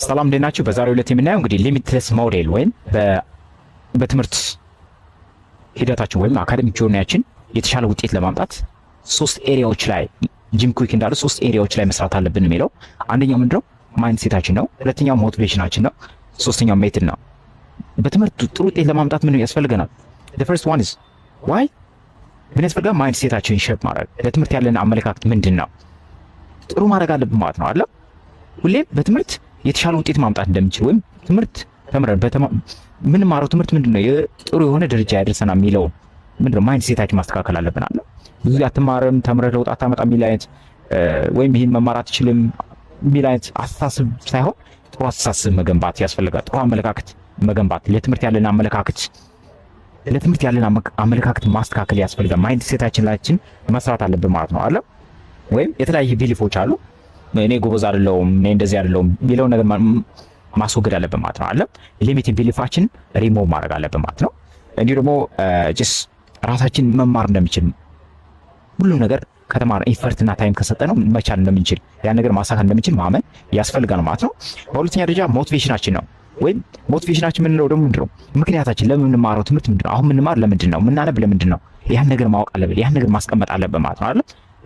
ሰላም እንዴት ናችሁ? በዛሬው ዕለት የምናየው እንግዲህ ሊሚትለስ ሞዴል ወይም በትምህርት ሂደታችን ወይም አካዳሚክ ጆርኒያችን የተሻለ ውጤት ለማምጣት ሶስት ኤሪያዎች ላይ ጂም ኩዊክ እንዳለ ሶስት ኤሪያዎች ላይ መስራት አለብን የሚለው አንደኛው ምንድነው ማይንድ ሴታችን ነው። ሁለተኛው ሞቲቬሽናችን ነው። ሶስተኛው ሜትድ ነው። በትምህርት ጥሩ ውጤት ለማምጣት ምን ያስፈልገናል? the first one is why ምን ያስፈልጋል? ማይንድ ሴታችን ሼፕ ማድረግ። ለትምህርት ያለን አመለካከት ምንድነው? ጥሩ ማድረግ አለብን ማለት ነው አይደል? ሁሌም በትምህርት የተሻለ ውጤት ማምጣት እንደምንችል ወይም ትምህርት ተምረን ምን ማረው ትምህርት ምንድነው ጥሩ የሆነ ደረጃ ያደርሰናል የሚለው ምንድነው ማይንድ ሴታችን ማስተካከል አለብን አይደል? ብዙ አትማርም ተምረህ ለውጥ አታመጣም የሚል አይነት ወይም ይሄን መማር አትችልም የሚል አይነት አስተሳሰብ ሳይሆን ጥሩ አስተሳሰብ መገንባት ያስፈልጋል። ጥሩ አመለካከት መገንባት፣ ለትምህርት ያለን አመለካከት ማስተካከል ያስፈልጋል። ማይንድ ሴታችን መስራት አለብን ማለት ነው አይደል? ወይም የተለያዩ ቢሊፎች አሉ። እኔ ጎበዝ አይደለሁም፣ እኔ እንደዚህ አይደለሁም የሚለው ነገር ማስወገድ አለብን ማለት ነው አይደል? ሊሚቲንግ ቢሊፋችን ሪሞቭ ማድረግ አለብን ማለት ነው። እንዲሁ ደግሞ ጀስ ራሳችን መማር እንደምንችል ሁሉም ነገር ከተማር ኢፈርትና ታይም ከሰጠነው መቻል እንደምንችል ያን ነገር ማሳካት እንደምንችል ማመን ያስፈልጋል ማለት ነው። በሁለተኛ ደረጃ ሞቲቬሽናችን ነው። ወይም ሞቲቬሽናችን ምንድነው ደግሞ ምንድነው ምክንያታችን ለምን የምንማረው ትምህርት ምንድነው? አሁን የምንማር ለምንድን ነው? የምናነብ ለምንድን ነው? ያን ነገር ማወቅ አለብን። ያን ነገር ማስቀመጥ አለብን ማለት ነው አይደል?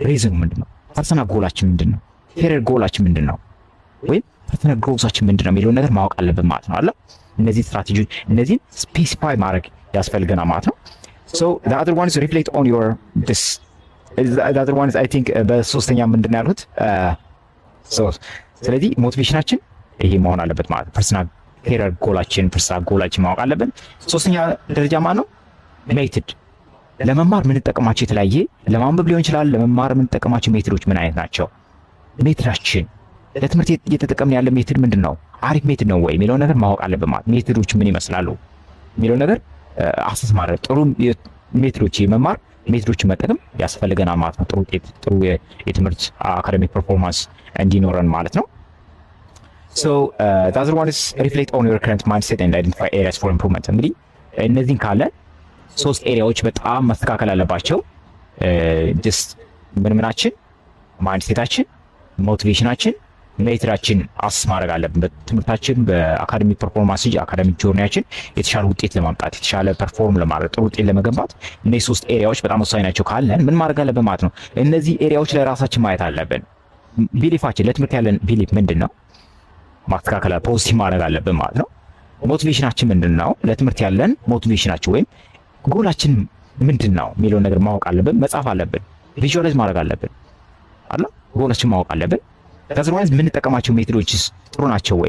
ሪዝኑ ምንድነው? ፐርሰናል ጎላችን ምንድነው? ኬሪየር ጎላችን ምንድነው? ወይም ፐርሰናል ጎልሳችን ምንድነው የሚለውን ነገር ማወቅ አለብን ማለት ነው አይደል? እነዚህ ስትራቴጂዎች እነዚህን ስፔሲፋይ ማድረግ ያስፈልገናል ማለት ነው። so the other one is reflect on your this the other one is I think በሶስተኛ ምንድነው ያልኩት ስለዚህ ሞቲቬሽናችን ይሄ መሆን አለበት ማለት ፐርሰናል ኬሪየር ጎላችን ማወቅ አለብን። ሶስተኛ ደረጃ ማለት ነው ሜትድ ለመማር የምንጠቀማቸው የተለያየ ለማንበብ ሊሆን ይችላል። ለመማር የምንጠቀማቸው ሜትዶች ምን አይነት ናቸው? ሜትዳችን ለትምህርት እየተጠቀምን ያለ ሜትድ ምንድነው? አሪፍ ሜትድ ነው ወይ የሚለው ነገር ማወቅ አለብን ማለት ሜትዶች ምን ይመስላሉ የሚለው ነገር አሰስ ማድረግ ጥሩ ሜትዶች የመማር ሜትዶችን መጠቀም ያስፈልገናል ማለት ነው። ጥሩ ውጤት ጥሩ የትምህርት አካዳሚክ ፐርፎርማንስ እንዲኖረን ማለት ነው። so the other one is reflect on your current mindset and identify areas for improvement እንግዲህ እነዚህን ካለ ሶስት ኤሪያዎች በጣም መስተካከል አለባቸው። just ምናችን ማይንድ ሴታችን፣ ሞቲቬሽናችን፣ ሜትዳችን አስ ማድረግ አለብን። በትምህርታችን በአካዳሚክ ፐርፎርማንስ አካዳሚክ ጆርኒያችን የተሻለ ውጤት ለማምጣት የተሻለ ፐርፎርም ለማድረግ ጥሩ ውጤት ለመገንባት እነዚህ ሶስት ኤሪያዎች በጣም ወሳኝ ናቸው ካለን ምን ማድረግ አለብን ማለት ነው። እነዚህ ኤሪያዎች ላይ ራሳችን ማየት አለብን። ቢሊፋችን ለትምህርት ያለን ቢሊፍ ምንድነው ማስተካከል ፖዚቲቭ ማድረግ አለብን ማለት ነው። ሞቲቬሽናችን ምንድነው? ለትምህርት ያለን ሞቲቬሽናችን ወይም ጎላችን ምንድነው የሚለው ነገር ማወቅ አለብን። መጻፍ አለብን። ቪዥዋላይዝ ማድረግ አለብን አይደል? ጎላችን ማወቅ አለብን። ከዛ ምን እንጠቀማቸው ሜትዶችስ ጥሩ ናቸው ወይ?